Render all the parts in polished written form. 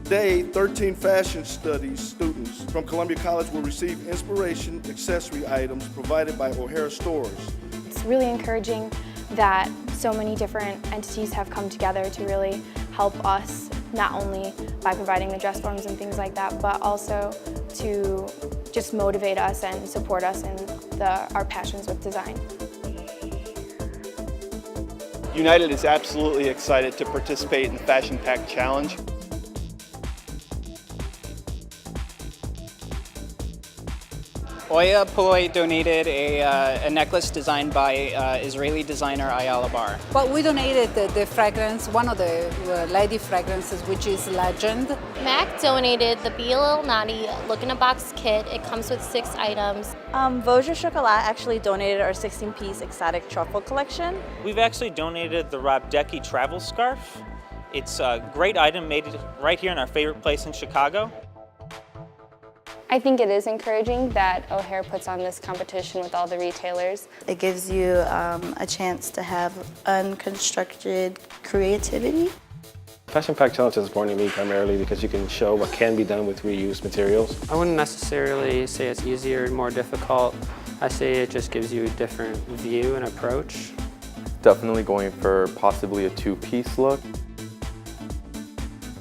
Today, 13 fashion studies students from Columbia College will receive inspiration accessory items provided by O'Hare stores. It's really encouraging that so many different entities have come together to really help us, not only by providing the dress forms and things like that, but also to just motivate us and support us in our passions with design. United is absolutely excited to participate in the Fashion Pact Challenge. Oya Poi donated a necklace designed by Israeli designer Ayala Bar. Well, we donated the fragrance, one of the lady fragrances, which is Legend. MAC donated the Be a Little Naughty Look in a Box kit. It comes with 6 items. Vosges Chocolat actually donated our 16-piece exotic truffle collection. We've actually donated the Robdecki travel scarf. It's a great item made right here in our favorite place in Chicago. I think it is encouraging that O'Hare puts on this competition with all the retailers. It gives you a chance to have unconstructed creativity. Fashion Pact Challenge is important to me primarily because you can show what can be done with reused materials. I wouldn't necessarily say it's easier and more difficult. I say it just gives you a different view and approach. Definitely going for possibly a 2-piece look.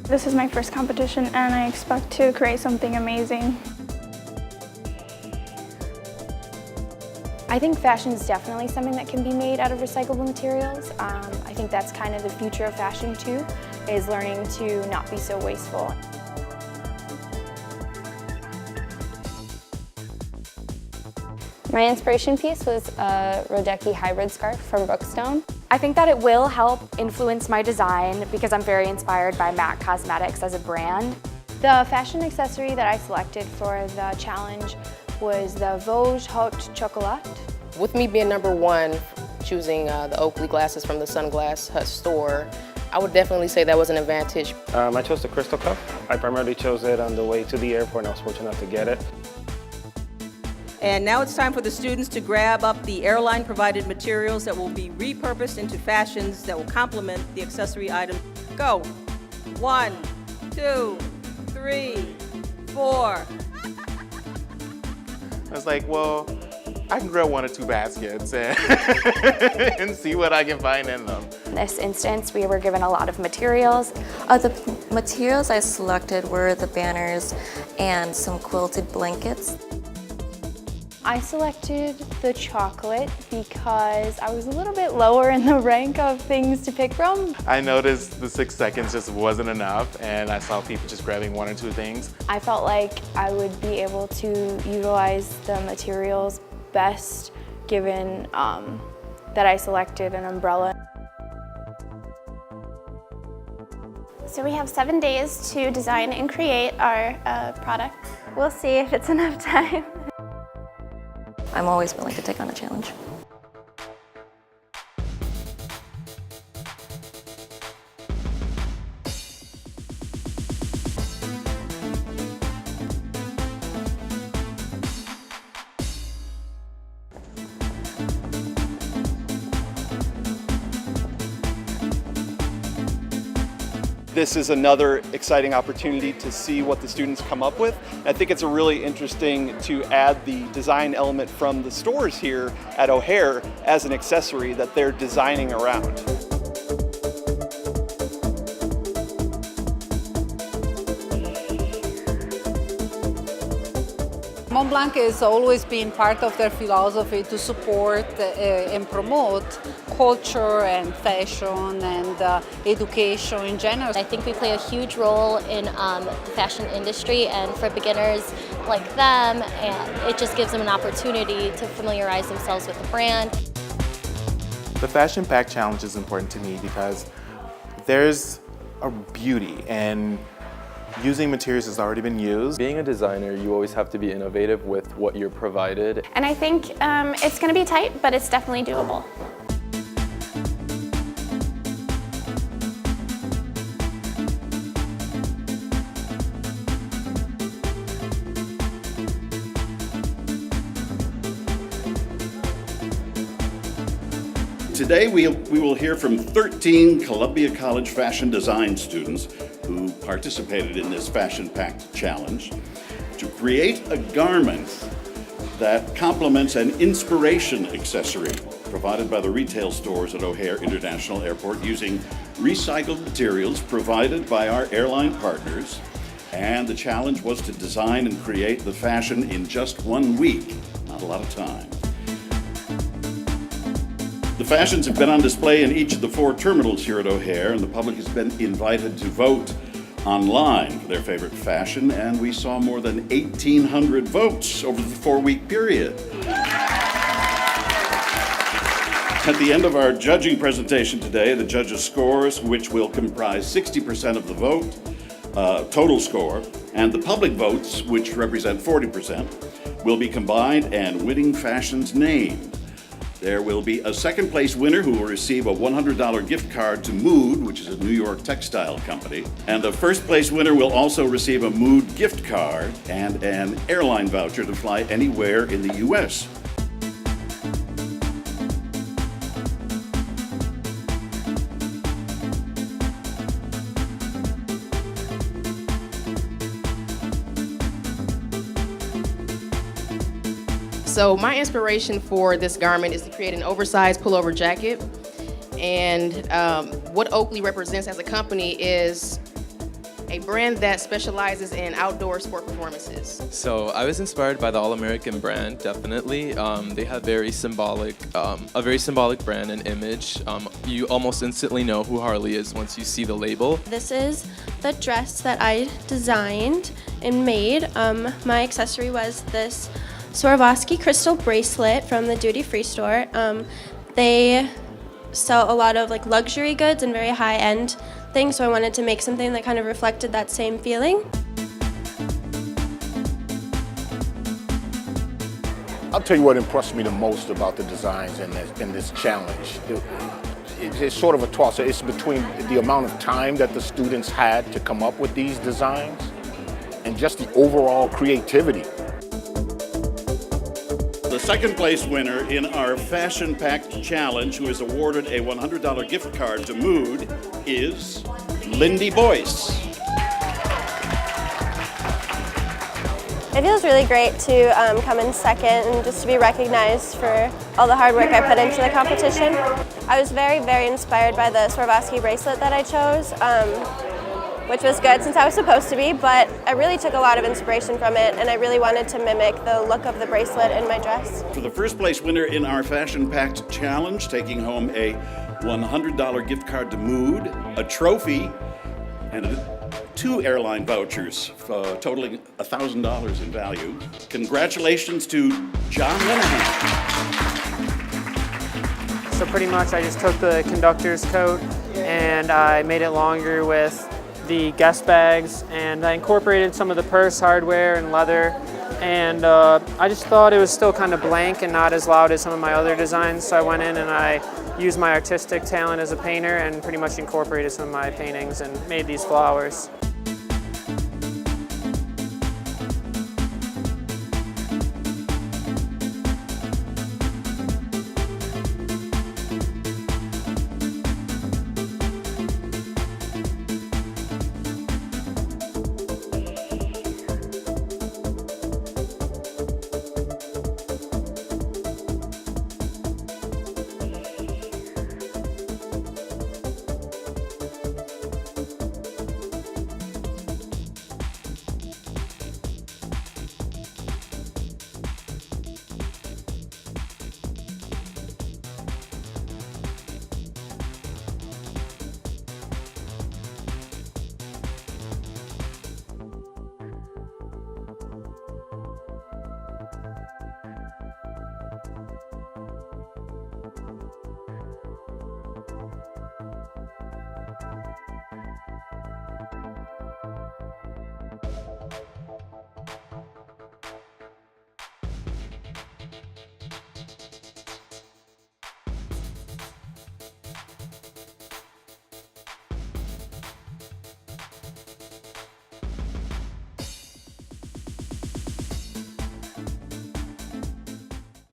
This is my first competition and I expect to create something amazing. I think fashion is definitely something that can be made out of recyclable materials. I think that's kind of the future of fashion too, is learning to not be so wasteful. My inspiration piece was a Robdecki hybrid scarf from Brookstone. I think that it will help influence my design because I'm very inspired by MAC Cosmetics as a brand. The fashion accessory that I selected for the challenge was the Vosges Haute Chocolat. With me being #1, choosing the Oakley glasses from the Sunglass Hut store, I would definitely say that was an advantage. I chose the Crystal Cup. I primarily chose it on the way to the airport and I was fortunate enough to get it. And now it's time for the students to grab up the airline-provided materials that will be repurposed into fashions that will complement the accessory item. Go. 1, 2, 3, 4. I was like, well, I can grab 1 or 2 baskets and, and see what I can find in them. In this instance, we were given a lot of materials. The materials I selected were the banners and some quilted blankets. I selected the chocolate because I was a little bit lower in the rank of things to pick from. I noticed the 6 seconds just wasn't enough and I saw people just grabbing 1 or 2 things. I felt like I would be able to utilize the materials best given that I selected an umbrella. So we have 7 days to design and create our product. We'll see if it's enough time. I'm always willing to take on a challenge. This is another exciting opportunity to see what the students come up with. I think it's really interesting to add the design element from the stores here at O'Hare as an accessory that they're designing around. Montblanc has always been part of their philosophy to support and promote culture and fashion and education in general. I think we play a huge role in the fashion industry, and for beginners like them, and it just gives them an opportunity to familiarize themselves with the brand. The Fashion Pact Challenge is important to me because there's a beauty and using materials has already been used. Being a designer, you always have to be innovative with what you're provided. And I think it's going to be tight, but it's definitely doable. Today we will hear from 13 Columbia College fashion design students who who participated in this Fashion Pact Challenge to create a garment that complements an inspiration accessory provided by the retail stores at O'Hare International Airport using recycled materials provided by our airline partners. And the challenge was to design and create the fashion in just 1 week. Not a lot of time. The fashions have been on display in each of the 4 terminals here at O'Hare, and the public has been invited to vote online for their favorite fashion, and we saw more than 1,800 votes over the 4-week period. At the end of our judging presentation today, the judges' scores, which will comprise 60% of the vote, total score, and the public votes, which represent 40%, will be combined and winning fashions named. There will be a second place winner who will receive a $100 gift card to Mood, which is a New York textile company. And the first place winner will also receive a Mood gift card and an airline voucher to fly anywhere in the U.S. So my inspiration for this garment is to create an oversized pullover jacket. And what Oakley represents as a company is a brand that specializes in outdoor sport performances. So I was inspired by the All-American brand, definitely. They have a very symbolic brand and image. You almost instantly know who Harley is once you see the label. This is the dress that I designed and made. My accessory was this Swarovski crystal bracelet from the Duty Free store. They sell a lot of like luxury goods and very high-end things, so I wanted to make something that kind of reflected that same feeling. I'll tell you what impressed me the most about the designs in this challenge. It's sort of a toss. It's between the amount of time that the students had to come up with these designs and just the overall creativity. The second place winner in our Fashion Pact Challenge, who is awarded a $100 gift card to Mood, is Lindy Boyce. It feels really great to come in second and just to be recognized for all the hard work I put into the competition. I was very, very inspired by the Swarovski bracelet that I chose, which was good since I was supposed to be, but I really took a lot of inspiration from it, and I really wanted to mimic the look of the bracelet in my dress. For the first place winner in our Fashion Pact Challenge, taking home a $100 gift card to Mood, a trophy, and 2 airline vouchers totaling $1,000 in value. Congratulations to John Linehan. So pretty much I just took the conductor's coat and I made it longer with the guest bags, and I incorporated some of the purse hardware and leather, and I just thought it was still kind of blank and not as loud as some of my other designs, so I went in and I used my artistic talent as a painter and pretty much incorporated some of my paintings and made these flowers.